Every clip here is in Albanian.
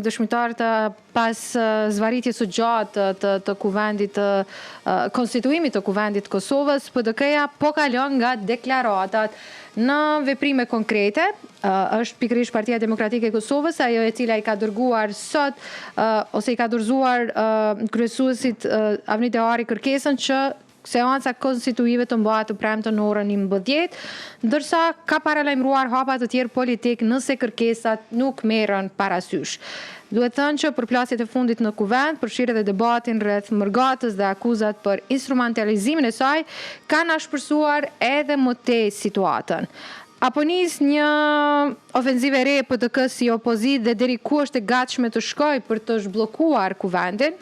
jemi dëshmitar të pas zvarritjes së gjatë të kuvendit, konstituimit të kuvendit të Kosovës, PDK-ja po kalon nga deklaratat në veprime konkrete. Është pikërisht Partia Demokratike e Kosovës, ajo e cila i ka dërguar sot ose i ka dorëzuar kryesuesit Avni Dehari kërkesën që seanca konstituive të mbahet të premten në orën 11, ndërsa ka paralajmëruar hapa të tjerë politik nëse kërkesat nuk merren parasysh. Duhet thënë që përplasjet e fundit në kuvend, përfshirë edhe debatin rreth mërgatës dhe akuzat për instrumentalizimin e saj, kanë ashpërsuar edhe më tej situatën. Apo nis një ofenzive re PDK si opozit dhe deri ku është e gatshme të shkojë për të zhbllokuar kuvendin?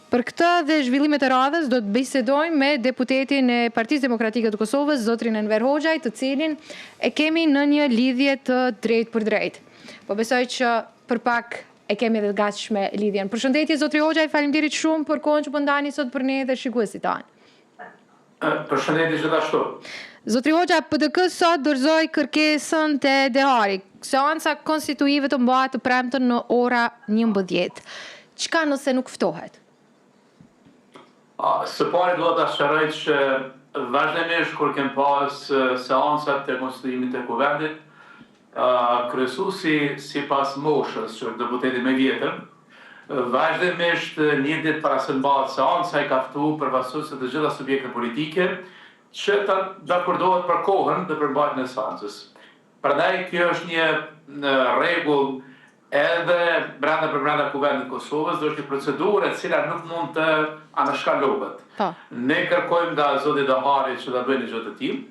Për këtë dhe zhvillimet e radhës do të bisedojmë me deputetin e Partisë Demokratike të Kosovës, zotrin Enver Hoxhaj, të cilin e kemi në një lidhje të drejtë për drejtë. Po besoj që për pak e kemi edhe gatshme lidhjen. Përshëndetje zotri Hoxhaj, faleminderit shumë për kohën që po ndani sot për ne dhe shikuesit tanë. Përshëndetje gjithashtu. Zotri Hoxha, PDK sot dorëzoi kërkesën te Dehari. Seanca konstituive të mbahet të premten në ora 11. Çka nëse nuk ftohet? Së pari duhet ta sqaroj që vazhdimisht kur kem pas seancat të konstituimit të kuvendit, kryesuesi sipas moshës, që është deputeti më i vjetër, vazhdimisht një ditë para se mbahet seanca i ka ftuar përfaqësues të gjitha subjekteve politike që ta dakordohet për kohën dhe për mbajtjen e seancës. Prandaj kjo është një rregull edhe brenda kuvendit të Kosovës, do është një procedurë e cila nuk mund të anashkalohet. Ne kërkojmë nga zoti Dehari që ta bëjnë gjë të tillë.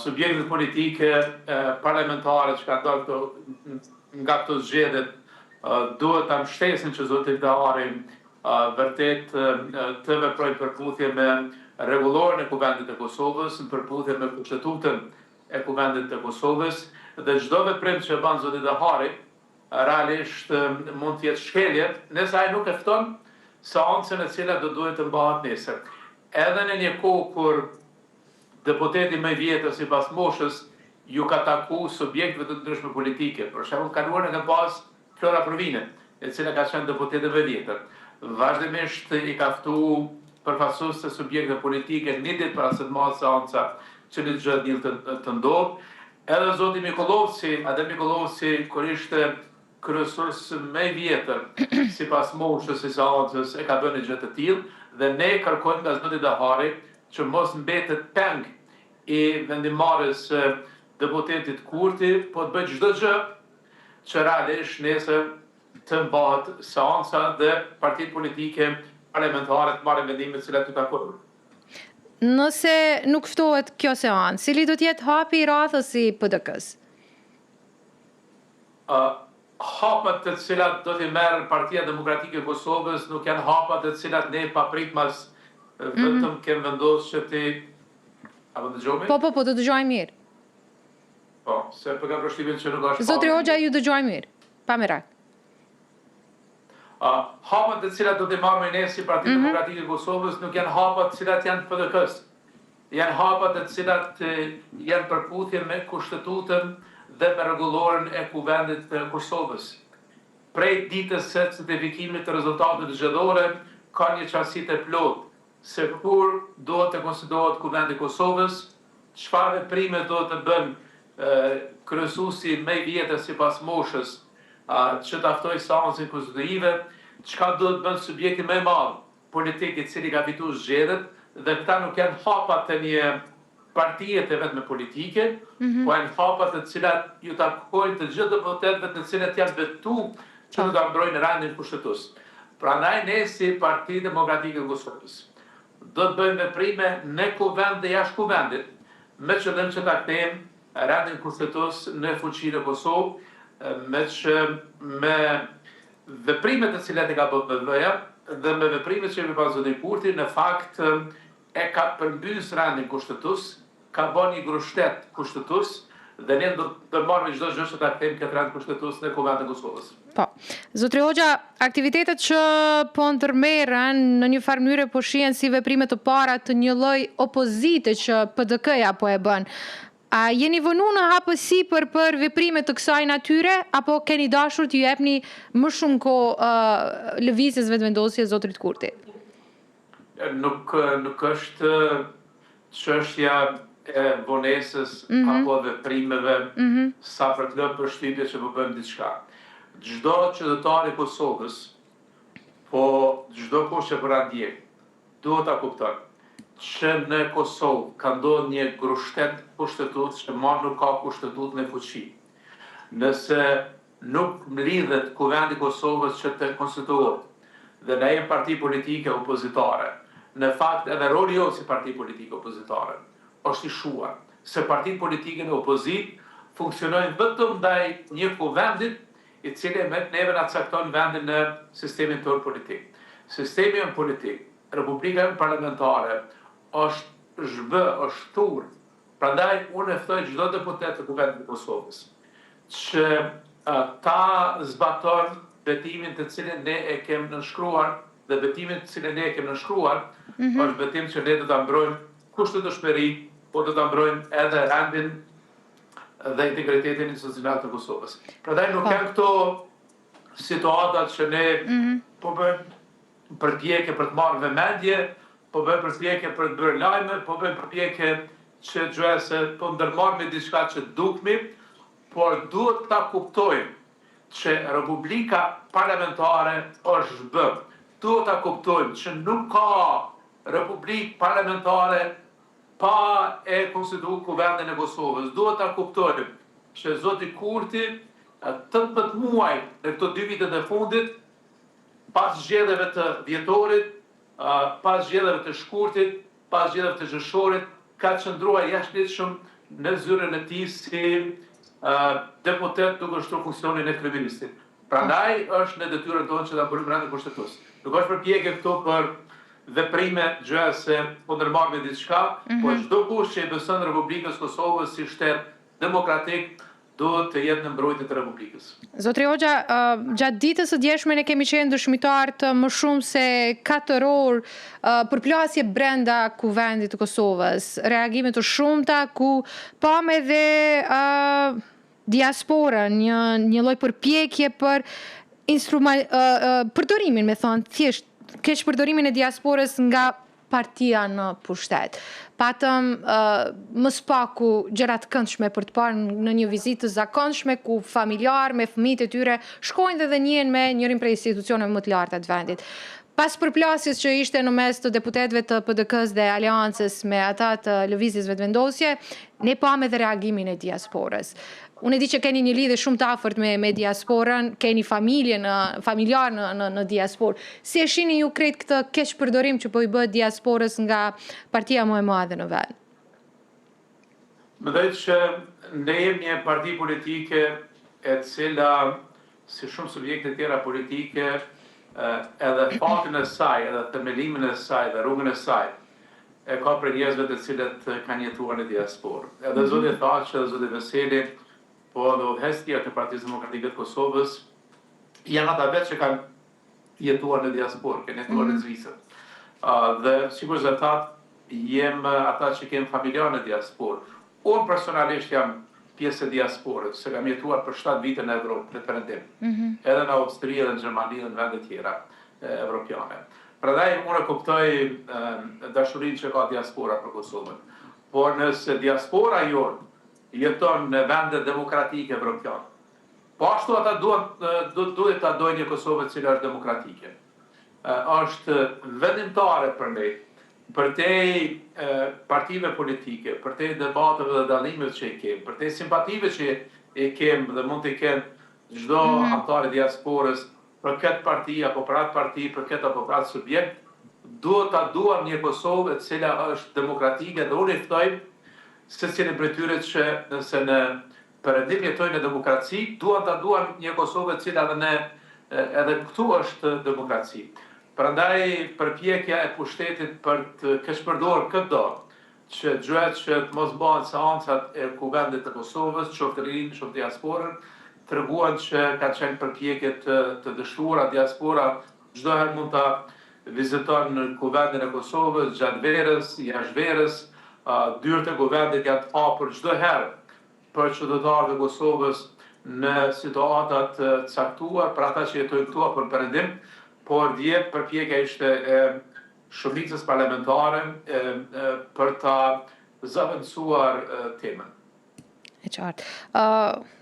Subjektet politike, parlamentare që kanë dalë nga këto zgjedhje duhet ta mbështesin që zoti Dehari vërtet të veprojë përputhje me rregulloren e kuvendit të Kosovës, në përputhje me kushtetutën e kuvendit të Kosovës, dhe çdo veprim që bën zoti Dehari realisht mund të jetë shkelje, nëse ai nuk e fton seancën e cila do duhet të mbahet nesër. Edhe në një kohë kur deputeti më i vjetër sipas moshës ju ka taku subjektëve të ndryshme politike, për shembull kaluar në pas Flora Provine, e cila ka qenë deputete më vjetër. Vazhdimisht i ka ftuar përfaqësues të subjekteve politike një ditë para se të mbahet seanca, që në gjë diell të ndodh. Edhe zoti Mikolovci, kur ishte kryesues më i vjetër sipas moshës së seancës, e ka bënë një gjë të tillë dhe ne kërkojmë nga zoti Dehari që mos mbetet peng i vendimarrjes deputetit Kurti, po të bëjë çdo gjë që realisht nesër të mbahet seanca dhe partitë politike parlamentare të marrin vendime të cilat të takojnë. Nëse nuk ftohet kjo seancë, cili do të jetë hapi i radhës i PDK-s? Hapat të cilat do t'i merr Partia Demokratike e Kosovës nuk janë hapat të cilat ne papritmas vetëm kem vendosur që ti apo dëgjojmë? Po, do dëgjoj mirë. Po, se për ka përshtypjen që nuk është. Zotri Hoxha, ju dëgjoj mirë. Pa merak. Hapat të cilat do t'i marrë ne si Partia Demokratike e Kosovës nuk janë hapat të cilat janë PDK-s. Janë hapat të cilat janë përputhje me kushtetutën dhe me rregulloren e kuvendit të Kosovës. Prej ditës së certifikimit të rezultateve zgjedhore ka një çasti të plotë se kur duhet të konsiderohet kuvendi i Kosovës, çfarë veprime duhet të bën kryesuesi më i vjetër sipas moshës që ta ftoj seancën konstitutive, çka duhet bën subjekti më i madh politik i cili ka fituar zgjedhjet, dhe këta nuk janë hapa të një partie të vetme politike, po janë hapa të cilat ju takojnë të gjithë deputetëve të cilat janë betuar që do ta mbrojnë rendin kushtetues. Prandaj ne si Parti Demokratike e Kosovës do të bëjmë veprime në kuvend dhe jashtë kuvendit, me qëllim që ta kthejmë rendin kushtetues në fuqinë e Kosovës, me veprimet të cilat e ka bërë BB-ja dhe me veprimet që i pas zoti Kurti, në fakt e ka përmbys rendin kushtetues, ka bën një grushtet kushtetues dhe ne do të marrim çdo gjë që ta kthejmë këtë rend kushtetues në kuvendin e Kosovës. Po. Zotri Hoxha, aktivitetet që po ndërmerren në një farë mënyrë po shihen si veprime të para të një lloj opozite që PDK-ja po e bën. A jeni vënu në hapësi për veprime të kësaj natyre, apo keni dashur t'ju jepni më shumë kohë lëvizjes vetëvendosjes Zotrit Kurti? Nuk është çështja e vonesës apo veprimeve sa për të lënë përshtypje që po bëjmë diçka. Çdo qytetar i Kosovës, po çdo kush që po na ndjek, duhet ta kupton që në Kosovë ka ndodhur një grushtet kushtetues që më nuk ka kushtetues me fuqi. Nëse nuk mlidhet Kuvendi i Kosovës që të konstituohet dhe ne jemi parti politike opozitare, në fakt edhe roli jonë si parti politike opozitare është i shuar, se partitë politike në opozit funksionojnë vetëm ndaj një kuvendit i cili neve na cakton vendin në sistemin tonë politik. Sistemi jonë politik, Republika parlamentare, është zhbë, është thurë. Prandaj unë e ftoj çdo deputet të Kuvendit të Kosovës që ta zbaton betimin të cilin ne e kemi nënshkruar, dhe betimin të cilin ne e kemi nënshkruar është betim që ne do ta mbrojmë kushtëdëshmërinë, po do ta mbrojmë edhe rendin dhe integritetin institucional të Kosovës. Prandaj nuk janë këto situatat që ne po bëjmë përpjekje për të marrë vëmendje, po bëjmë përpjekje për të bërë lajme, po bëjmë përpjekje që gjëse po ndërmarrë me diçka që dukmi, por duhet ta kuptojmë që Republika Parlamentare është zhbë. Duhet ta kuptojmë që nuk ka Republikë Parlamentare pa e konstituuar Kuvendin e Kosovës. Duhet ta kuptojmë që Zoti Kurti 18 muaj në këto 2 vitet e fundit, pas zgjedhjeve të vjetorit, pas zgjedhjeve të shkurtit, pas zgjedhjeve të zhëshorit, ka qëndruar jashtëligjshëm në zyrën e tij si deputet duke shtruar funksionin e kryeministit. Prandaj është në detyrën tonë që ta bëjmë rendin kushtetues. Nuk është përpjekje këtu për veprime gjëse po ndërmarrë me diçka, po çdo kush që i beson Republikës Kosovës si shtet demokratik duhet të jetë në mbrojtje të Republikës. Zotri Hoxha, gjatë ditës së djeshme ne kemi qenë dëshmitar të më shumë se 4 orë përplasje brenda Kuvendit të Kosovës, reagime të shumta ku pam edhe diasporën, një lloj përpjekje për përdorimin, me thonë, thjesht keq përdorimin e diasporës nga partia në pushtet. Patëm më spaku gjëra të këndshme për të parë në një vizitë të zakonshme ku familjar me fëmijët e tyre shkojnë dhe njihen me njërin prej institucioneve më të larta të vendit. Pas përplasjes që ishte në mes të deputetëve të PDK-s dhe aleancës me ata të lëvizjes vetëvendosje, ne pam edhe reagimin e diasporës. Unë e di që keni një lidhje shumë të afërt me diasporën, keni familjar në diasporë. Si e shihni ju krejt këtë keq përdorim që po i bëhet diasporës nga partia më e madhe në vend? Mendoj që ne jemi një parti politike e cila, si shumë subjekte tjera politike, edhe fatin e saj, edhe themelimin e saj dhe rrugën e saj, e ka për njerëzve të cilët kanë jetuar në diasporë. Edhe zoti Thaçi, edhe zoti Veseli, po dhe udhëheqësia të Partisë Demokratike të Kosovës, janë ata vetë që kanë jetuar në diasporë, kanë jetuar në Zvicër. Dhe sigurisht dhe thatë, jem ata që kemë familjar në diasporë. Unë personalisht jam pjesë e diasporës, se kam jetuar për 7 vite në Evropë, në perëndim. Edhe në Austri, edhe në Gjermani, dhe në vende tjera evropiane. Prandaj unë kuptoj dashurinë që ka diaspora për Kosovën. Por nëse diaspora jonë jeton në vende demokratike evropiane, po ashtu ata duhet ta dojnë një Kosovë që është demokratike. Është vendimtare për ne, për te partive politike, për te debateve dhe dallimeve që i kemi, për te simpative që i kemi dhe mund të kenë çdo antar i diasporës për këtë parti apo për atë parti, për këtë apo për atë subjekt, duhet ta duam një Kosovë e cila është demokratike dhe unë i ftoj secilin prej tyre që nëse në perëndim jetojnë në demokraci, duan ta duan një Kosovë e cila edhe këtu është demokraci. Prandaj përpjekja e pushtetit për të keqpërdorur këtë që gjërat që të mos bëhen seancat e Kuvendit të Kosovës, qoftë rinë, qoftë diasporën, treguan që ka qenë përpjekje të dështuara diaspora çdo herë mund ta viziton Kuvendin e Kosovës gjatë verës, jashtë verës, Dyert e kuvendit janë të hapur çdo herë për qytetarët e Kosovës në situatat të caktuar për ata që jetojnë këtu apo në perëndim, por dje përpjekja ishte e shumicës parlamentare për ta zavendësuar temën. E qartë.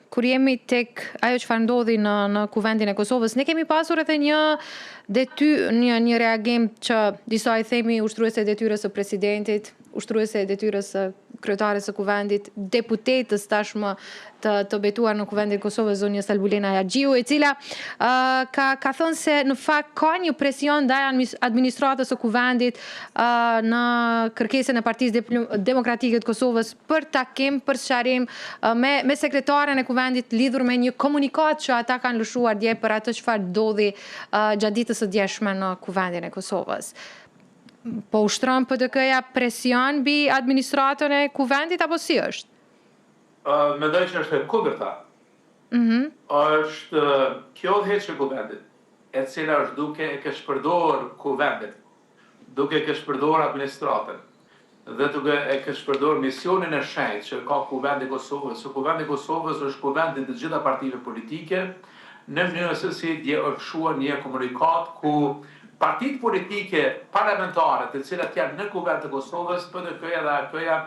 Kur jemi tek ajo çfarë ndodhi në kuvendin e Kosovës, ne kemi pasur edhe një reagim që disa i themi ushtruese e detyrës së presidentit, ushtruese e detyrës së kryetares së kuvendit, deputetës tashmë të betuar në kuvendin e Kosovës, zonja Salbulena Jaxhiu, e cila ka thënë se në fakt ka një presion ndaj administratës së kuvendit në kërkesën e Partisë Demokratike të Kosovës për takim, për sqarim me sekretaren e kuvendit lidhur me një komunikat që ata kanë lëshuar dje për atë çfarë ndodhi gjatë ditës së djeshme në kuvendin e Kosovës. Po ushtron PDK-ja presion mbi administratën e kuvendit apo si është? Mendoj që është e kundërta. Është kjo udhëheqje e kuvendit, e cila është duke e këshpërdor kuvendit, duke e këshpërdor administratën, dhe duke e këshpërdor misionin e shenjtë që ka kuvendi i Kosovës. Kuvendi i Kosovës është kuvendi të gjitha partive politike, në mënyrë se si dje është shuar një komunikat ku partitë politike parlamentare të cilat janë në kuvend të Kosovës, PDK-ja dhe AKP-ja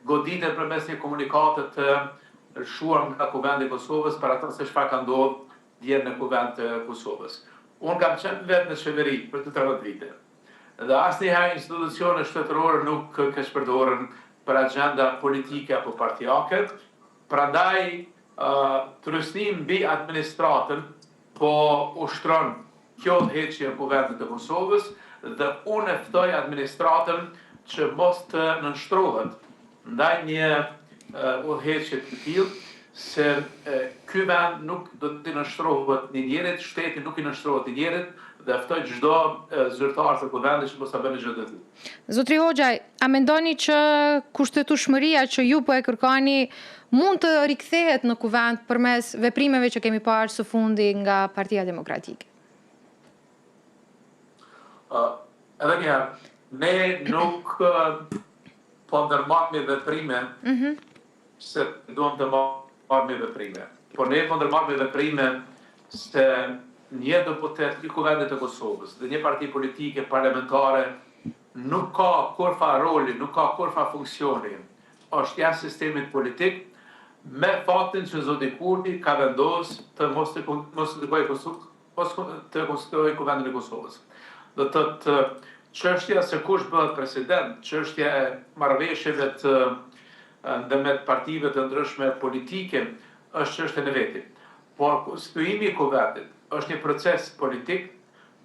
goditen përmes një komunikate të shuar nga kuvendi i Kosovës për atë se çfarë ka ndodhur dje në kuvend të Kosovës. Unë kam qenë vetë në qeveri për të 30 vite. Dhe asnjëherë institucionet shtetërore nuk këshpërdoren për agenda politike apo partijake. Prandaj tërësnim mbi administratën po ushtron kjo udhëheqje e kuvendit të Kosovës dhe unë e ftoj administratën që mos të nënshtrohet ndaj një udhëheqje të tillë, se ky vend nuk do të nënshtrohet një njerit, shteti nuk i nënshtrohet një njerit, dhe ftoj çdo zyrtar të kuvendit që mos ta bëni çdo gjë. Zotri Hoxhaj, a mendoni që kushtetueshmëria që ju po e kërkoni mund të rikthehet në kuvend përmes veprimeve që kemi parë së fundi nga Partia Demokratike? Edhe një herë, ne nuk po ndërmarrim veprime se duam të marrim veprime. Por ne po ndërmarrim veprime se një deputet i kuvendit të Kosovës dhe një parti politike parlamentare nuk ka kurfa roli, nuk ka kurfa funksioni, është jashtë sistemit politik, me faktin që zoti Kurti ka vendosur të mos të konstituojë kuvendin e Kosovës. Do të thotë çështja se kush bëhet president, çështja e marrëveshjeve të ndërmjet partive të ndryshme politike është çështje e vetë. Por konstituimi i kuvendit është një proces politik,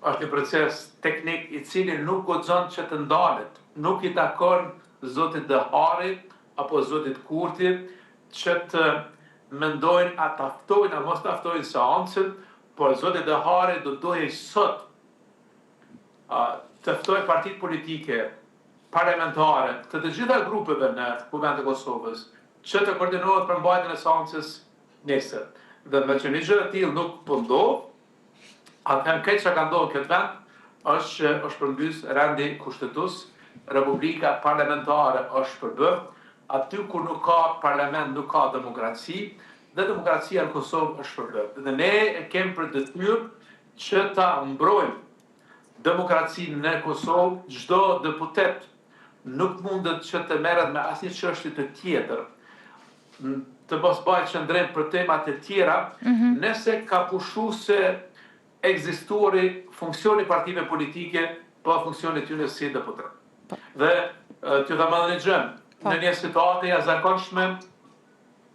është një proces teknik i cili nuk guxon që të ndalet, nuk i takon zotit Dehari apo zotit Kurti që të mendojnë a taftojnë a mos taftojnë seancën, por zoti Dehari do dojë sot të ftoj partitë politike parlamentare të gjitha grupeve në kuvend të Kosovës që të koordinohet për mbajtjen e seancës nesër. Dhe me që një gjë e tillë nuk po ndodh, atëherë këtë që ka ndodhur këtë vend është që është përmbys rendi kushtetues, republika parlamentare është përbërë, aty ku nuk ka parlament nuk ka demokraci, dhe demokracia në Kosovë është përbërë. Dhe ne e kemi për detyrë që ta mbrojmë demokracinë në Kosovë. Çdo deputet nuk mundet që të merret me asnjë çështje të tjetër, të mos bëhet qëndrim për temat e tjera, nëse ka pushuar se ekzistuari funksioni partive politike, po funksioni tyre si deputet. Dhe t'ju ta marrë një gjë, në një situatë e jashtëzakonshme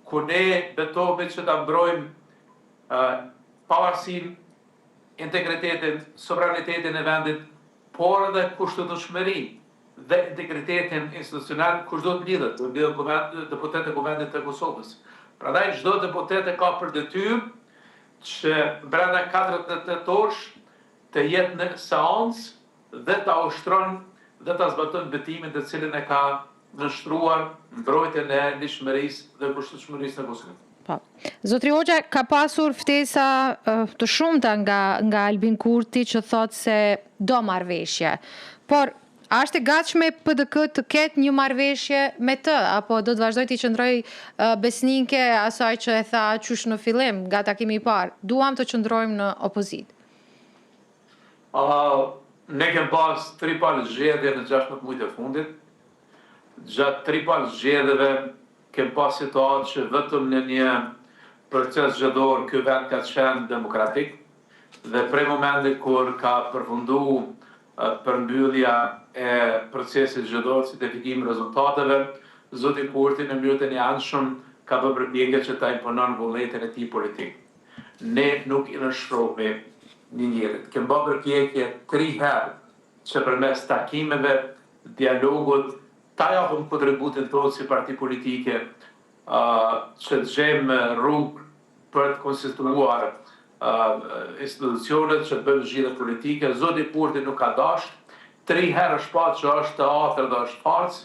ku ne betohemi që ta mbrojmë pavarësinë, integritetin, sovranitetin e vendit, por edhe kushtetueshmërinë dhe integritetin institucional, kush do të lidhet, do lidhet deputet e kuvendit të Kosovës. Prandaj çdo deputet e ka për detyrë që brenda 48 orësh të jetë në seancë dhe ta ushtron dhe ta zbaton betimin të cilin e ka nënshtruar mbrojtjen e ligjshmërisë dhe kushtetueshmërisë në Kosovë. Po. Zotri Hoxha, ka pasur ftesa të shumta nga Albin Kurti që thotë se do marrëveshje. Por A është e gatshme PDK të ketë një marrëveshje me të, apo do të vazhdoj të qëndroj besnike asaj që e tha qysh në fillim, nga takimi i parë, duam të qëndrojmë në opozitë? Ne kem pas 3 palë zgjedhje në 16 muajt e fundit. Gjatë 3 palë zgjedhjeve kem pas situatë që vetëm në një proces zgjedhor ky vend ka qenë demokratik dhe prej momenti kur ka përfundu përmbyllja e procesit zgjedhor si verifikim rezultateve, zoti Kurti në mënyrë të njëanshëm ka bërë përpjekje që ta imponon vullnetin e tij politik. Ne nuk i nënshtrohemi një njerit. Kem bërë përpjekje 3 herë që përmes takimeve, dialogut, ta japim kontributin tonë si parti politike, që të gjejmë rrugë për të konstituuar institucionet, që të bëjmë zgjidhje politike. Zoti Kurti nuk ka dashur. 3 herë është pa që është teatër dhe është farcë,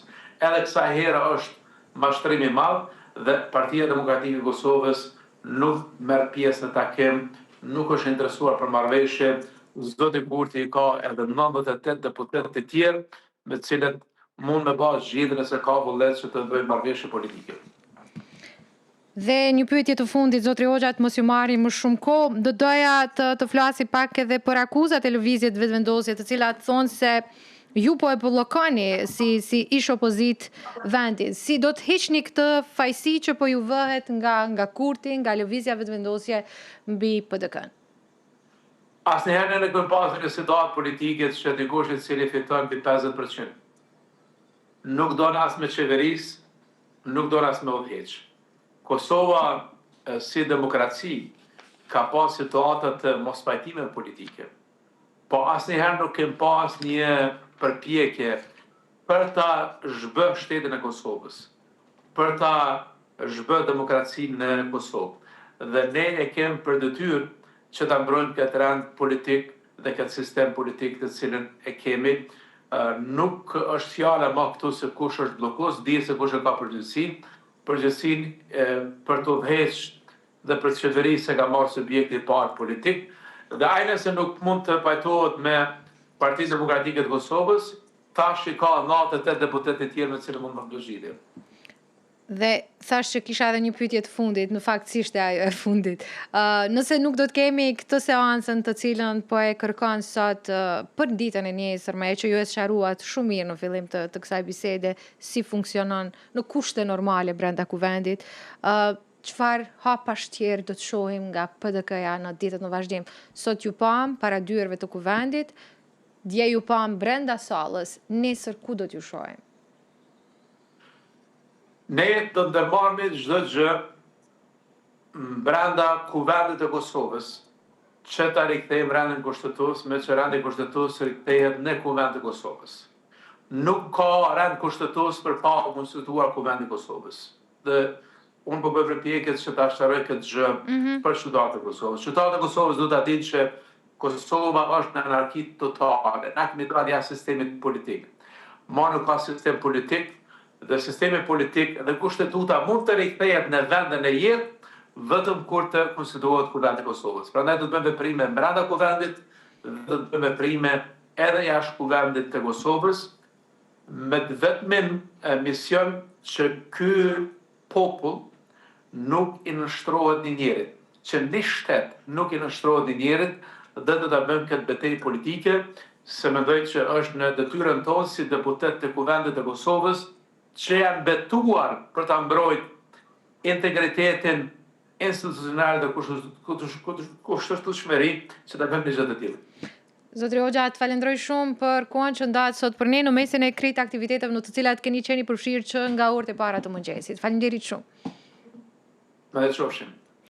edhe kësaj herë është mashtrim i madh dhe Partia Demokratike e Kosovës nuk merr pjesë në takim, nuk është interesuar për marrëveshje. Zoti Kurti ka edhe 98 deputet të tjerë me të cilët mund me bërë zgjidhje nëse ka vullnet që të bëjmë marrëveshje politike. Dhe një pyetje të fundit, zotri Hoxha, të mos ju marri më shumë kohë, do doja të flasi pak edhe për akuzat e lëvizjet vetëvendosje, të cilat thonë se ju po e bllokoni si ish opozit vendit. Si do të hiqni këtë fajsi që po ju vëhet nga Kurti, nga lëvizja vetëvendosje mbi PDK-n? Asnjëherë ne nuk kemi pasur një situatë politike që dikush i cili fiton mbi 50%. Nuk don as me qeveris, nuk don as me udhëheq. Kosova si demokraci ka pas situata të mospajtime politike, po asnjëherë nuk kem pas një përpjekje për ta zhbë shtetin e Kosovës, për ta zhbë demokracinë në Kosovë. Dhe ne e kem për detyrë që ta mbrojmë këtë rend politik dhe këtë sistem politik të cilën e kemi. Nuk është fjala më këtu se kush është bllokues, di se kush e ka përgjegjësinë për të udhëheq dhe për të qeverisë ka marrë subjekti i parë politik. Dhe ai nëse nuk mund të pajtohet me Partinë Demokratike të Kosovës, tash i ka 98 deputet të tjerë me të cilët mund të bëjë zgjidhje. Dhe thash që kisha edhe një pyetje të fundit, në fakt ishte ajo e fundit. Nëse nuk do të kemi këtë seancën të cilën po e kërkon sot për ditën e nesërme, që ju e sqaruat shumë mirë në fillim të kësaj bisede, si funksionon në kushte normale brenda kuvendit, çfarë hapash tjerë do të shohim nga PDK-ja në ditët në vazhdim? Sot ju pam para dyerve të kuvendit, dje ju pam brenda sallës, nesër ku do t'ju shohim? Ne do të ndërmarrëmi çdo gjë brenda kuvendit të Kosovës, që ta rikthejmë rendin kushtetues, me që rendi kushtetues rikthehet në kuvend të Kosovës. Nuk ka rend kushtetues përpara konstituar kuvendi i Kosovës. Dhe unë po bëj përpjekje që ta shëroj këtë gjë për qytetarët e Kosovës. Qytetarët e Kosovës duhet ta dinë që Kosova është në anarki totale, na kemi dalë jashtë sistemit politik. Ma nuk ka sistem politik, dhe sistemi politik dhe kushtetuta mund të rikthehet në vendin e jetë vetëm kur të konstituohet kuvendi i Kosovës. Prandaj do të bëjmë veprime brenda kuvendit, do të bëjmë veprime edhe jashtë kuvendit të Kosovës, me vetëm mision që ky popull nuk i nënshtrohet një njerit, që një shtet nuk i nënshtrohet një njerit, dhe do ta bëjmë këtë betejë politike, se mendoj që është në detyrën tonë si deputet të kuvendit të Kosovës, që janë betuar për ta mbrojtur integritetin institucional dhe kushtëshmëri, që ta bëjmë një gjë të tillë. Zotri Hoxha, të falenderoj shumë për kohën që ndahet sot për ne në mesin e krejt aktiviteteve në të cilat keni qenë i përfshirë që nga orët e para të mëngjesit. Faleminderit shumë. Me qofshim.